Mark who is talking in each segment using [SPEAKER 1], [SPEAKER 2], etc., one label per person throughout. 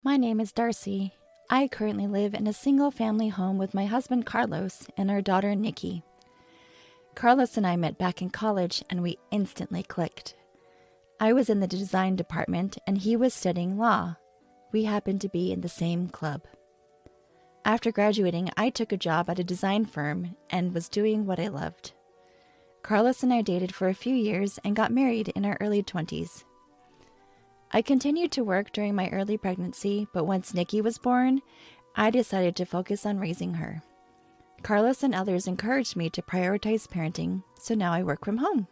[SPEAKER 1] My name is Darcy. I currently live in a single-family home with my husband Carlos and our daughter Nikki. Carlos and I met back in college and we instantly clicked. I was in the design department and he was studying law. We happened to be in the same club. After graduating, I took a job at a design firm and was doing what I loved. Carlos and I dated for a few years and got married in our early 20s. I continued to work during my early pregnancy, but once Nikki was born, I decided to focus on raising her. Carlos and others encouraged me to prioritize parenting, so now I work from home.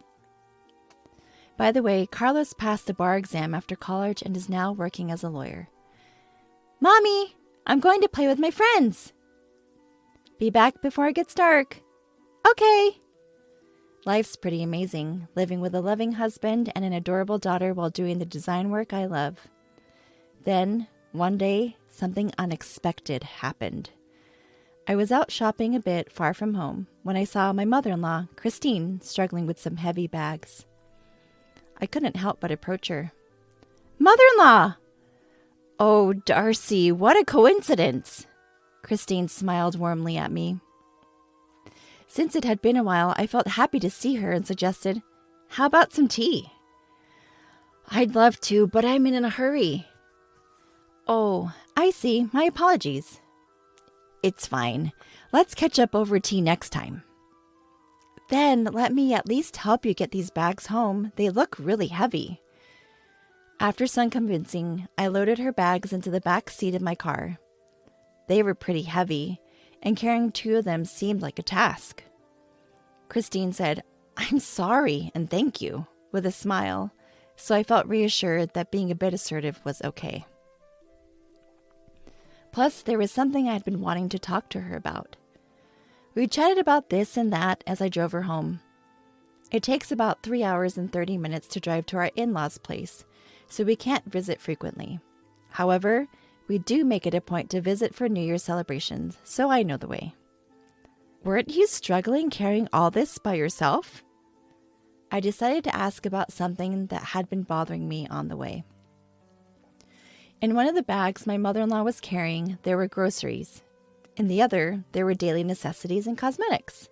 [SPEAKER 1] By the way, Carlos passed the bar exam after college and is now working as a lawyer. Mommy, I'm going to play with my friends. Be back before it gets dark. Okay. Life's pretty amazing, living with a loving husband and an adorable daughter while doing the design work I love. Then, one day, something unexpected happened. I was out shopping a bit far from home when I saw my mother-in-law, Christine, struggling with some heavy bags. I couldn't help but approach her. Mother-in-law! Oh, Darcy, what a coincidence! Christine smiled warmly at me. Since it had been a while, I felt happy to see her and suggested, "How about some tea?" "I'd love to, but I'm in a hurry." "Oh, I see. My apologies." "It's fine. Let's catch up over tea next time." "Then let me at least help you get these bags home. They look really heavy." After some convincing, I loaded her bags into the back seat of my car. They were pretty heavy, and carrying two of them seemed like a task. Christine said, "I'm sorry and thank you," with a smile, so I felt reassured that being a bit assertive was okay. Plus, there was something I had been wanting to talk to her about. We chatted about this and that as I drove her home. It takes about 3 hours and 30 minutes to drive to our in-laws' place, so we can't visit frequently. However, we do make it a point to visit for New Year's celebrations, so I know the way. "Weren't you struggling carrying all this by yourself?" I decided to ask about something that had been bothering me on the way. In one of the bags my mother-in-law was carrying, there were groceries. In the other, there were daily necessities and cosmetics.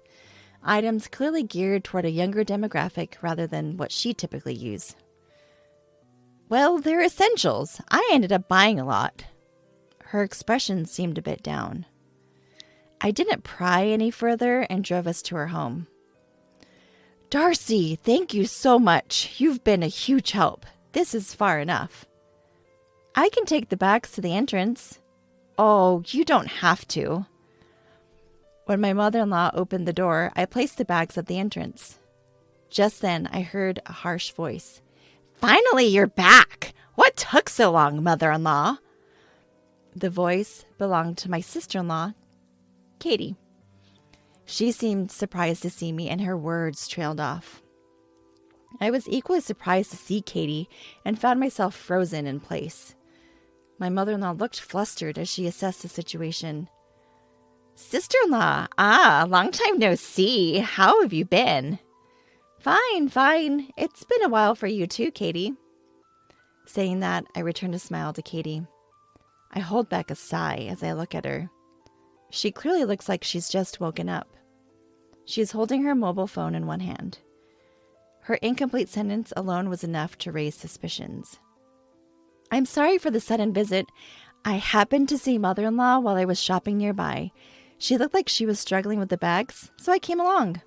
[SPEAKER 1] Items clearly geared toward a younger demographic rather than what she typically used. "Well, they're essentials. I ended up buying a lot." Her expression seemed a bit down. I didn't pry any further and drove us to her home. "Darcy, thank you so much. You've been a huge help. This is far enough." "I can take the bags to the entrance." "Oh, you don't have to." When my mother-in-law opened the door, I placed the bags at the entrance. Just then, I heard a harsh voice. "Finally, you're back! What took so long, mother-in-law?" The voice belonged to my sister-in-law, Katie. She seemed surprised to see me, and her words trailed off. I was equally surprised to see Katie and found myself frozen in place. My mother-in-law looked flustered as she assessed the situation. "Sister-in-law, long time no see. How have you been?" Fine. It's been a while for you too, Katie." Saying that, I returned a smile to Katie. I hold back a sigh as I look at her. She clearly looks like she's just woken up. She is holding her mobile phone in one hand. Her incomplete sentence alone was enough to raise suspicions. "I'm sorry for the sudden visit. I happened to see mother-in-law while I was shopping nearby. She looked like she was struggling with the bags, so I came along."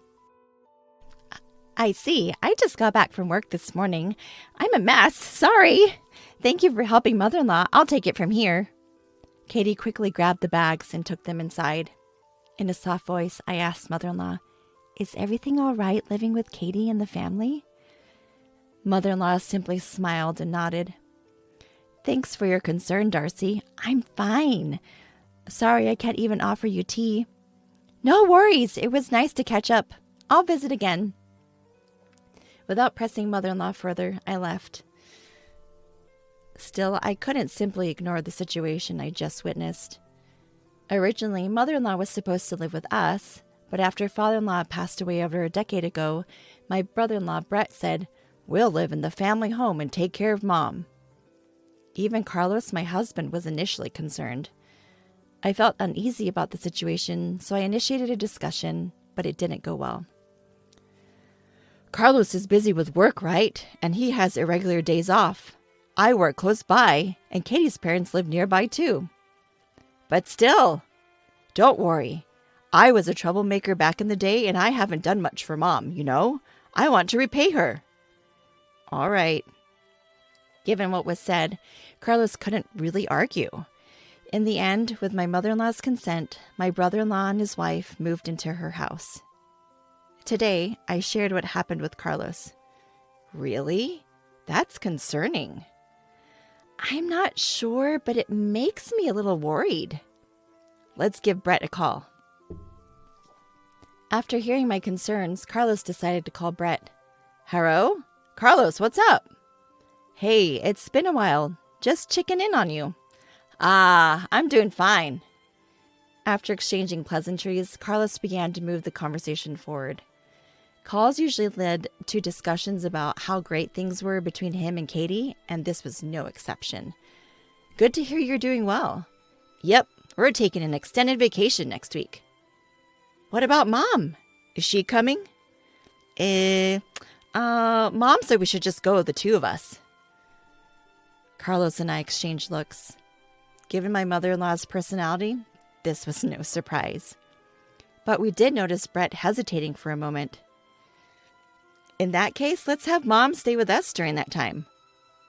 [SPEAKER 1] "I see. I just got back from work this morning. I'm a mess. Sorry. Thank you for helping mother-in-law. I'll take it from here." Katie quickly grabbed the bags and took them inside. In a soft voice, I asked mother-in-law, "Is everything all right living with Katie and the family?" Mother-in-law simply smiled and nodded. "Thanks for your concern, Darcy. I'm fine. Sorry I can't even offer you tea." "No worries. It was nice to catch up. I'll visit again." Without pressing mother-in-law further, I left. Still, I couldn't simply ignore the situation I just witnessed. Originally, mother-in-law was supposed to live with us, but after father-in-law passed away over a decade ago, my brother-in-law Brett said, "We'll live in the family home and take care of Mom." Even Carlos, my husband, was initially concerned. I felt uneasy about the situation, so I initiated a discussion, but it didn't go well. Carlos is busy with work, right? And he has irregular days off. I work close by, and Katie's parents live nearby too. But still, don't worry. I was a troublemaker back in the day, and I haven't done much for Mom, you know? I want to repay her. All right. Given what was said, Carlos couldn't really argue. In the end, with my mother-in-law's consent, my brother-in-law and his wife moved into her house. Today, I shared what happened with Carlos. Really? That's concerning. I'm not sure, but it makes me a little worried. Let's give Brett a call. After hearing my concerns, Carlos decided to call Brett. Hello? Carlos, what's up? Hey, it's been a while. Just checking in on you. I'm doing fine. After exchanging pleasantries, Carlos began to move the conversation forward. Calls usually led to discussions about how great things were between him and Katie, and this was no exception. Good to hear you're doing well. Yep, we're taking an extended vacation next week. What about Mom? Is she coming? Mom said we should just go, the two of us. Carlos and I exchanged looks. Given my mother-in-law's personality, this was no surprise. But we did notice Brett hesitating for a moment. In that case, let's have Mom stay with us during that time.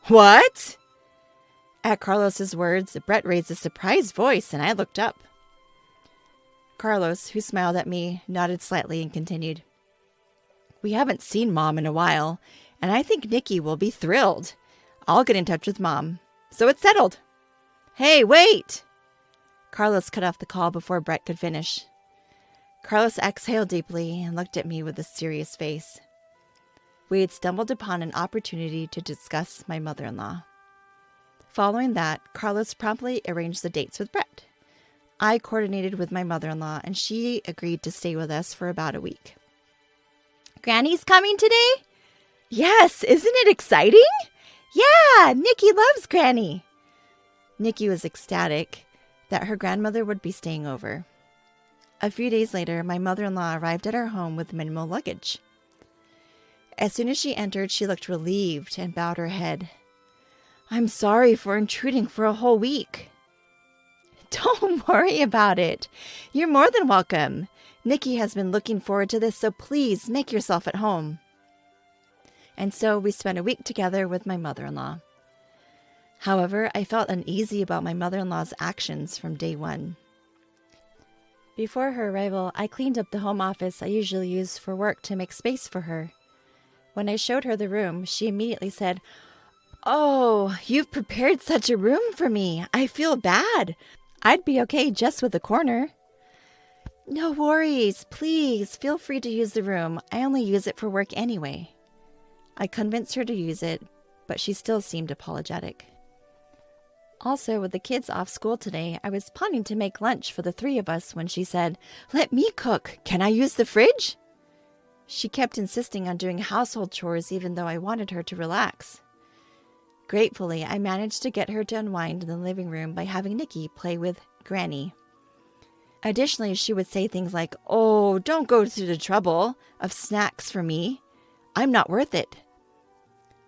[SPEAKER 1] What? At Carlos's words, Brett raised a surprised voice, and I looked up. Carlos, who smiled at me, nodded slightly and continued. We haven't seen Mom in a while, and I think Nikki will be thrilled. I'll get in touch with Mom. So it's settled. Hey, wait! Carlos cut off the call before Brett could finish. Carlos exhaled deeply and looked at me with a serious face. We had stumbled upon an opportunity to discuss my mother-in-law. Following that, Carlos promptly arranged the dates with Brett. I coordinated with my mother-in-law, and she agreed to stay with us for about a week. Granny's coming today? Yes, isn't it exciting? Yeah, Nikki loves Granny. Nikki was ecstatic that her grandmother would be staying over. A few days later, my mother-in-law arrived at our home with minimal luggage. As soon as she entered, she looked relieved and bowed her head. I'm sorry for intruding for a whole week. Don't worry about it. You're more than welcome. Nikki has been looking forward to this, so please make yourself at home. And so we spent a week together with my mother-in-law. However, I felt uneasy about my mother-in-law's actions from day one. Before her arrival, I cleaned up the home office I usually use for work to make space for her. When I showed her the room, she immediately said, Oh, you've prepared such a room for me. I feel bad. I'd be okay just with the corner. No worries. Please feel free to use the room. I only use it for work anyway. I convinced her to use it, but she still seemed apologetic. Also, with the kids off school today, I was planning to make lunch for the three of us when she said, Let me cook. Can I use the fridge? She kept insisting on doing household chores even though I wanted her to relax. Gratefully, I managed to get her to unwind in the living room by having Nikki play with Granny. Additionally, she would say things like, Oh, don't go through the trouble of snacks for me. I'm not worth it.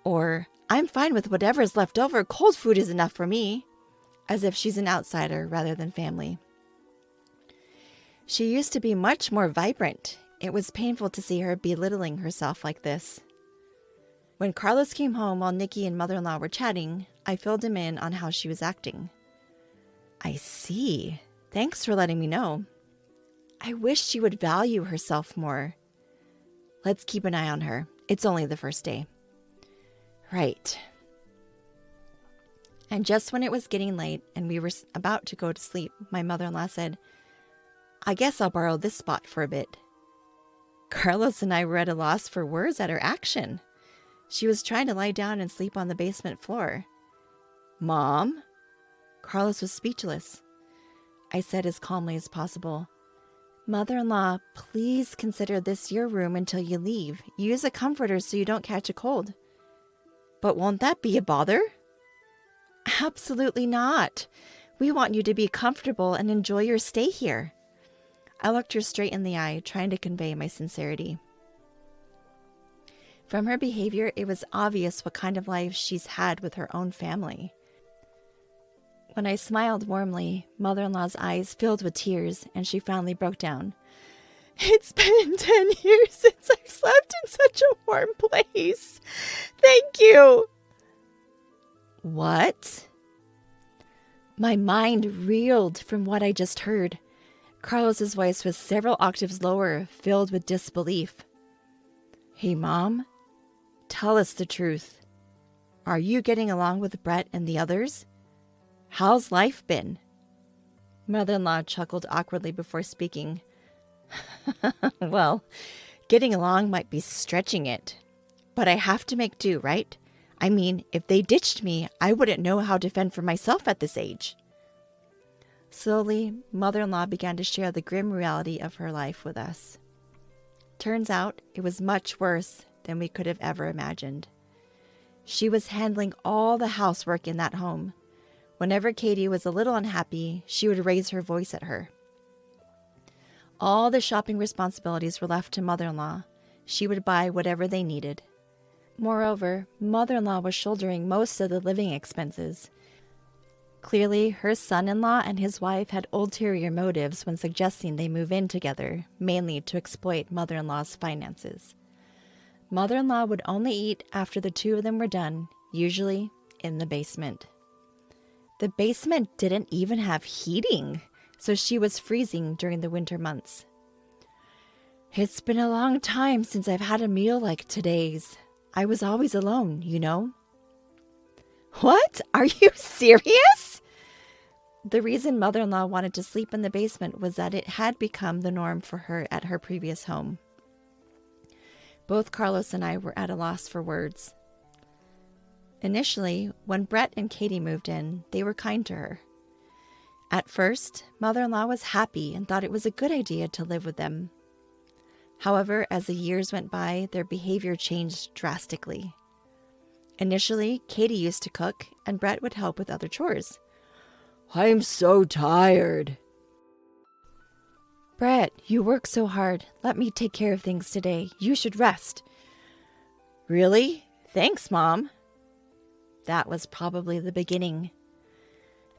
[SPEAKER 1] Or, I'm fine with whatever's left over. Cold food is enough for me. As if she's an outsider rather than family. She used to be much more vibrant. It was painful to see her belittling herself like this. When Carlos came home while Nikki and mother-in-law were chatting, I filled him in on how she was acting. I see. Thanks for letting me know. I wish she would value herself more. Let's keep an eye on her. It's only the first day. Right. And just when it was getting late and we were about to go to sleep, my mother-in-law said, I guess I'll borrow this spot for a bit. Carlos and I were at a loss for words at her action. She was trying to lie down and sleep on the basement floor. Mom? Carlos was speechless. I said as calmly as possible, Mother-in-law, please consider this your room until you leave. Use a comforter so you don't catch a cold. But won't that be a bother? Absolutely not. We want you to be comfortable and enjoy your stay here. I looked her straight in the eye, trying to convey my sincerity. From her behavior, it was obvious what kind of life she's had with her own family. When I smiled warmly, mother-in-law's eyes filled with tears, and she finally broke down. It's been 10 years since I've slept in such a warm place. Thank you. What? My mind reeled from what I just heard. Carlos's voice was several octaves lower, filled with disbelief. Hey, Mom, tell us the truth. Are you getting along with Brett and the others? How's life been? Mother-in-law chuckled awkwardly before speaking. Well, getting along might be stretching it, but I have to make do, right? I mean, if they ditched me, I wouldn't know how to fend for myself at this age. Slowly, mother-in-law began to share the grim reality of her life with us. Turns out, it was much worse than we could have ever imagined. She was handling all the housework in that home. Whenever Katie was a little unhappy, she would raise her voice at her. All the shopping responsibilities were left to mother-in-law. She would buy whatever they needed. Moreover, mother-in-law was shouldering most of the living expenses. Clearly, her son-in-law and his wife had ulterior motives when suggesting they move in together, mainly to exploit mother-in-law's finances. Mother-in-law would only eat after the two of them were done, usually in the basement. The basement didn't even have heating, so she was freezing during the winter months. It's been a long time since I've had a meal like today's. I was always alone, you know. What? Are you serious? The reason mother-in-law wanted to sleep in the basement was that it had become the norm for her at her previous home. Both Carlos and I were at a loss for words. Initially, when Brett and Katie moved in, they were kind to her. At first, mother-in-law was happy and thought it was a good idea to live with them. However, as the years went by, their behavior changed drastically. Initially, Katie used to cook, and Brett would help with other chores. I'm so tired. Brett, you work so hard. Let me take care of things today. You should rest. Really? Thanks, Mom. That was probably the beginning.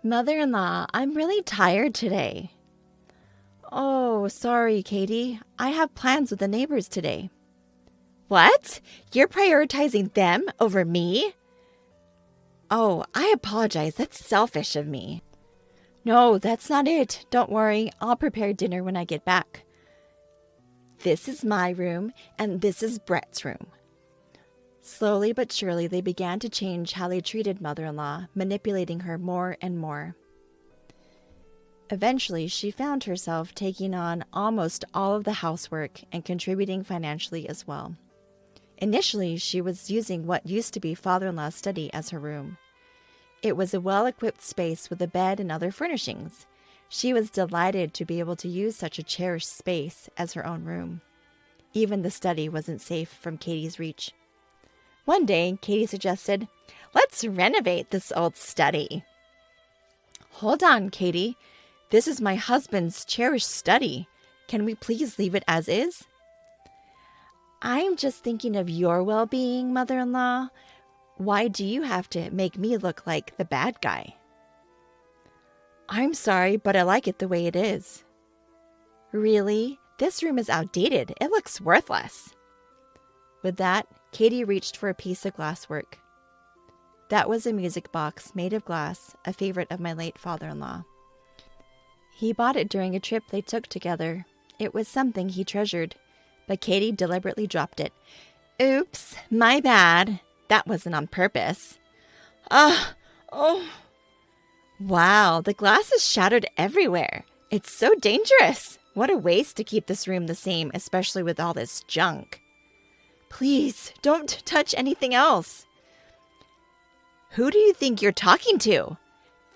[SPEAKER 1] Mother-in-law, I'm really tired today. Oh, sorry, Katie. I have plans with the neighbors today. What? You're prioritizing them over me? Oh, I apologize. That's selfish of me. No, that's not it. Don't worry. I'll prepare dinner when I get back. This is my room, and this is Brett's room. Slowly but surely, they began to change how they treated mother-in-law, manipulating her more and more. Eventually, she found herself taking on almost all of the housework and contributing financially as well. Initially, she was using what used to be father-in-law's study as her room. It was a well-equipped space with a bed and other furnishings. She was delighted to be able to use such a cherished space as her own room. Even the study wasn't safe from Katie's reach. One day, Katie suggested, "Let's renovate this old study." Hold on, Katie. This is my husband's cherished study. Can we please leave it as is? I'm just thinking of your well-being, mother-in-law. Why do you have to make me look like the bad guy? I'm sorry, but I like it the way it is. Really? This room is outdated. It looks worthless. With that, Katie reached for a piece of glasswork. That was a music box made of glass, a favorite of my late father-in-law. He bought it during a trip they took together. It was something he treasured, but Katie deliberately dropped it. Oops, my bad. That wasn't on purpose. Oh. Wow, the glass is shattered everywhere. It's so dangerous. What a waste to keep this room the same, especially with all this junk. Please, don't touch anything else. Who do you think you're talking to?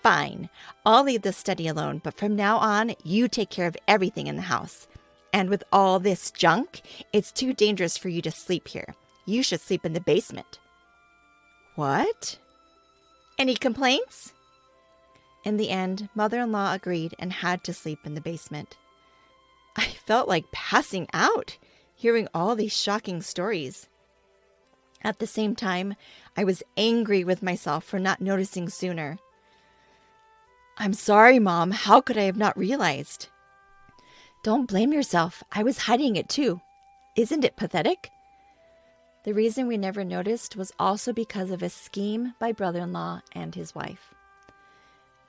[SPEAKER 1] Fine, I'll leave the study alone, but from now on, you take care of everything in the house. And with all this junk, it's too dangerous for you to sleep here. You should sleep in the basement. What? Any complaints? In the end, mother-in-law agreed and had to sleep in the basement. I felt like passing out, hearing all these shocking stories. At the same time, I was angry with myself for not noticing sooner. I'm sorry, Mom. How could I have not realized? Don't blame yourself. I was hiding it too. Isn't it pathetic? The reason we never noticed was also because of a scheme by brother-in-law and his wife.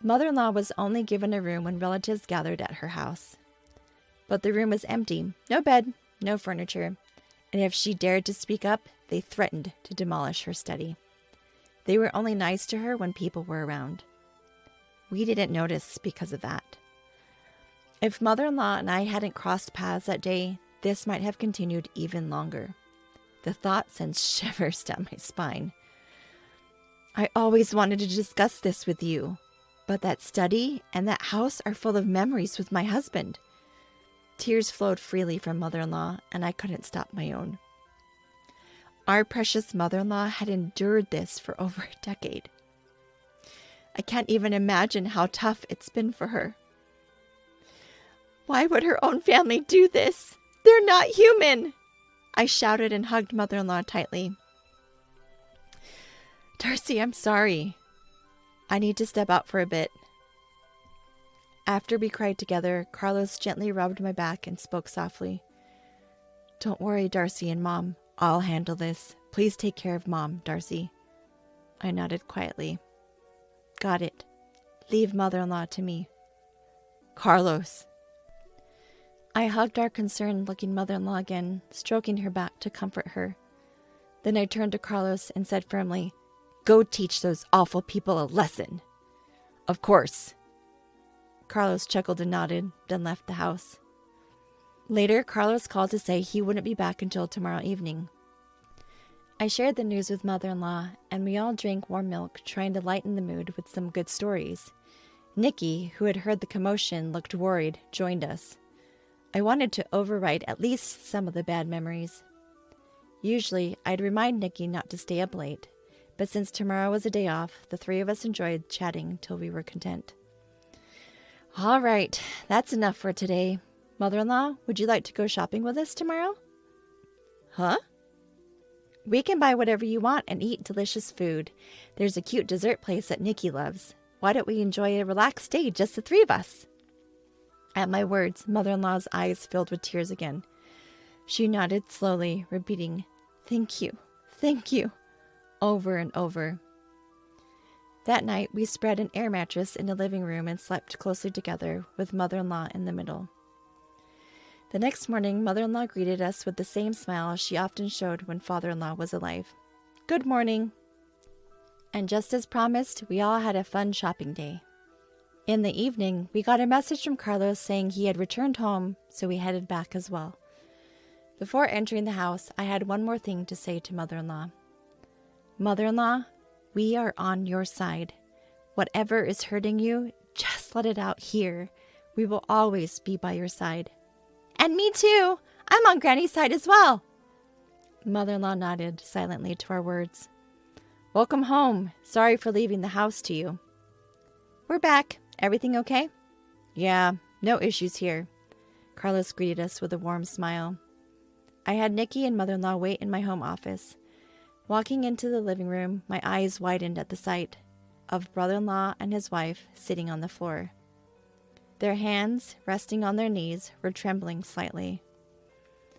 [SPEAKER 1] Mother-in-law was only given a room when relatives gathered at her house. But the room was empty, no bed, no furniture, and if she dared to speak up, they threatened to demolish her study. They were only nice to her when people were around. We didn't notice because of that. If mother-in-law and I hadn't crossed paths that day, this might have continued even longer. The thought sends shivers down my spine. I always wanted to discuss this with you, but that study and that house are full of memories with my husband. Tears flowed freely from mother-in-law, and I couldn't stop my own. Our precious mother-in-law had endured this for over a decade. I can't even imagine how tough it's been for her. Why would her own family do this? They're not human! I shouted and hugged mother-in-law tightly. Darcy, I'm sorry. I need to step out for a bit. After we cried together, Carlos gently rubbed my back and spoke softly. Don't worry, Darcy and Mom. I'll handle this. Please take care of Mom, Darcy. I nodded quietly. Got it. Leave mother-in-law to me. Carlos. I hugged our concerned-looking mother-in-law again, stroking her back to comfort her. Then I turned to Carlos and said firmly, Go teach those awful people a lesson. Of course. Carlos chuckled and nodded, then left the house. Later, Carlos called to say he wouldn't be back until tomorrow evening. I shared the news with mother-in-law, and we all drank warm milk, trying to lighten the mood with some good stories. Nikki, who had heard the commotion, looked worried, joined us. I wanted to overwrite at least some of the bad memories. Usually, I'd remind Nikki not to stay up late, but since tomorrow was a day off, the three of us enjoyed chatting till we were content. All right, that's enough for today. Mother-in-law, would you like to go shopping with us tomorrow? Huh? We can buy whatever you want and eat delicious food. There's a cute dessert place that Nikki loves. Why don't we enjoy a relaxed day, just the three of us? At my words, mother-in-law's eyes filled with tears again. She nodded slowly, repeating, thank you, over and over. That night, we spread an air mattress in the living room and slept closely together, with mother-in-law in the middle. The next morning, mother-in-law greeted us with the same smile she often showed when father-in-law was alive. Good morning. And just as promised, we all had a fun shopping day. In the evening, we got a message from Carlos saying he had returned home, so we headed back as well. Before entering the house, I had one more thing to say to mother-in-law. Mother-in-law, we are on your side. Whatever is hurting you, just let it out here. We will always be by your side. And me too. I'm on Granny's side as well. Mother-in-law nodded silently to our words. Welcome home. Sorry for leaving the house to you. We're back. Everything okay? Yeah, no issues here. Carlos greeted us with a warm smile. I had Nikki and mother-in-law wait in my home office. Walking into the living room, my eyes widened at the sight of brother-in-law and his wife sitting on the floor. Their hands, resting on their knees, were trembling slightly.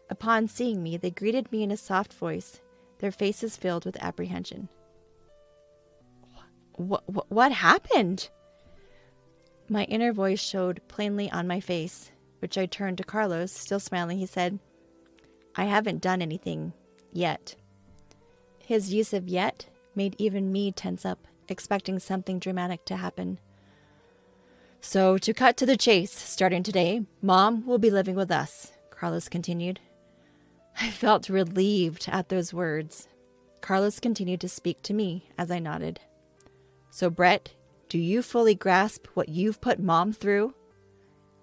[SPEAKER 1] Upon seeing me, they greeted me in a soft voice, their faces filled with apprehension. What happened? My inner voice showed plainly on my face, which I turned to Carlos. Still smiling, he said, I haven't done anything yet. His use of yet made even me tense up, expecting something dramatic to happen. So, to cut to the chase, starting today, Mom will be living with us, Carlos continued. I felt relieved at those words. Carlos continued to speak to me as I nodded. So, Brett, do you fully grasp what you've put Mom through?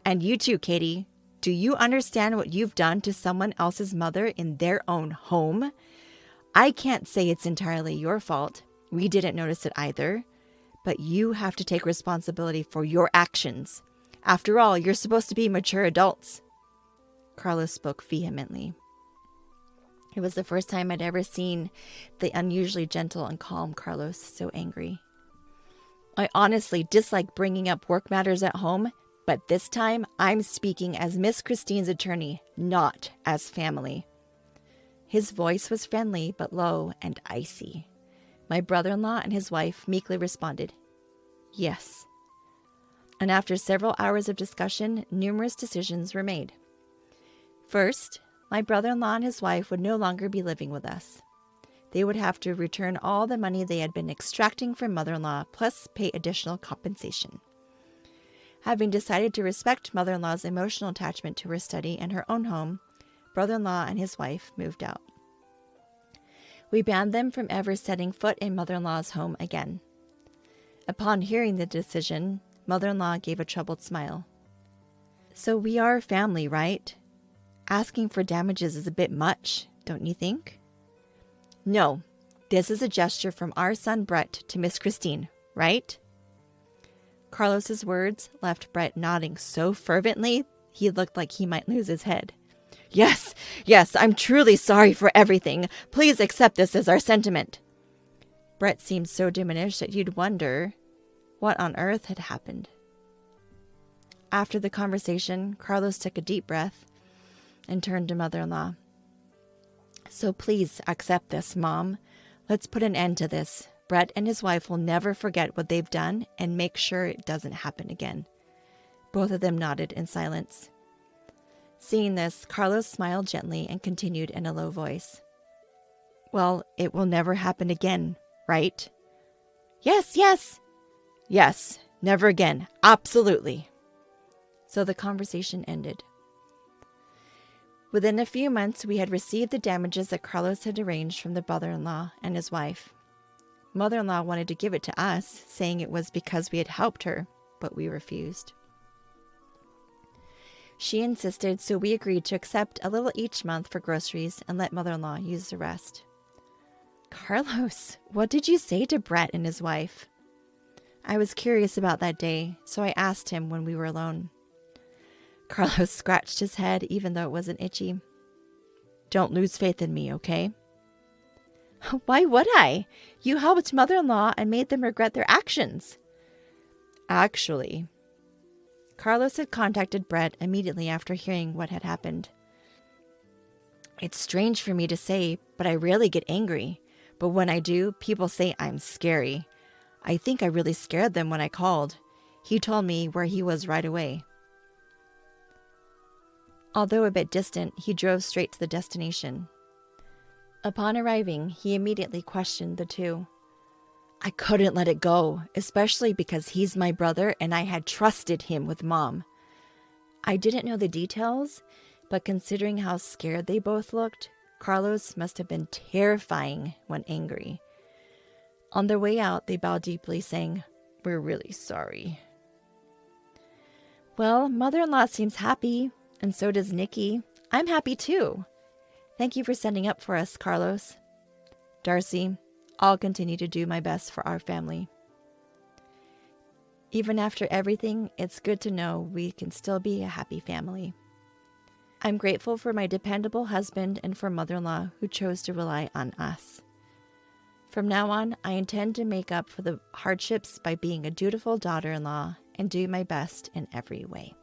[SPEAKER 1] And you too, Katie, do you understand what you've done to someone else's mother in their own home? I can't say it's entirely your fault. We didn't notice it either. but you have to take responsibility for your actions. After all, you're supposed to be mature adults. Carlos spoke vehemently. It was the first time I'd ever seen the unusually gentle and calm Carlos so angry. I honestly dislike bringing up work matters at home, but this time I'm speaking as Miss Christine's attorney, not as family. His voice was friendly but low and icy. My brother-in-law and his wife meekly responded, "Yes." And after several hours of discussion, numerous decisions were made. First, my brother-in-law and his wife would no longer be living with us. They would have to return all the money they had been extracting from mother-in-law, plus pay additional compensation. Having decided to respect mother-in-law's emotional attachment to her study and her own home, brother-in-law and his wife moved out. We banned them from ever setting foot in mother-in-law's home again. Upon hearing the decision, mother-in-law gave a troubled smile. "So we are family, right? Asking for damages is a bit much, don't you think?" "No, this is a gesture from our son Brett to Miss Christine, right?" Carlos's words left Brett nodding so fervently he looked like he might lose his head. Yes, I'm truly sorry for everything. Please accept this as our sentiment." Brett seemed so diminished that you'd wonder what on earth had happened. After the conversation, Carlos took a deep breath and turned to mother-in-law. "So please accept this, Mom. Let's put an end to this. Brett and his wife will never forget what they've done and make sure it doesn't happen again." Both of them nodded in silence. Seeing this, Carlos smiled gently and continued in a low voice. "Well, it will never happen again, right?" Yes, never again. Absolutely." So the conversation ended. Within a few months, we had received the damages that Carlos had arranged from the brother-in-law and his wife. Mother-in-law wanted to give it to us, saying it was because we had helped her, but we refused. She insisted, so we agreed to accept a little each month for groceries and let mother-in-law use the rest. "Carlos, what did you say to Brett and his wife?" I was curious about that day, so I asked him when we were alone. Carlos scratched his head, even though it wasn't itchy. "Don't lose faith in me, okay?" "Why would I? You helped mother-in-law and made them regret their actions." Actually, Carlos had contacted Brett immediately after hearing what had happened. "It's strange for me to say, but I rarely get angry. But when I do, people say I'm scary. I think I really scared them when I called. He told me where he was right away." Although a bit distant, he drove straight to the destination. Upon arriving, he immediately questioned the two. "I couldn't let it go, especially because he's my brother and I had trusted him with Mom." I didn't know the details, but considering how scared they both looked, Carlos must have been terrifying when angry. On their way out, they bowed deeply, saying, "We're really sorry." "Well, mother-in-law seems happy, and so does Nikki. I'm happy too. Thank you for standing up for us, Carlos. Darcy, I'll continue to do my best for our family." Even after everything, it's good to know we can still be a happy family. I'm grateful for my dependable husband and for mother-in-law who chose to rely on us. From now on, I intend to make up for the hardships by being a dutiful daughter-in-law and do my best in every way.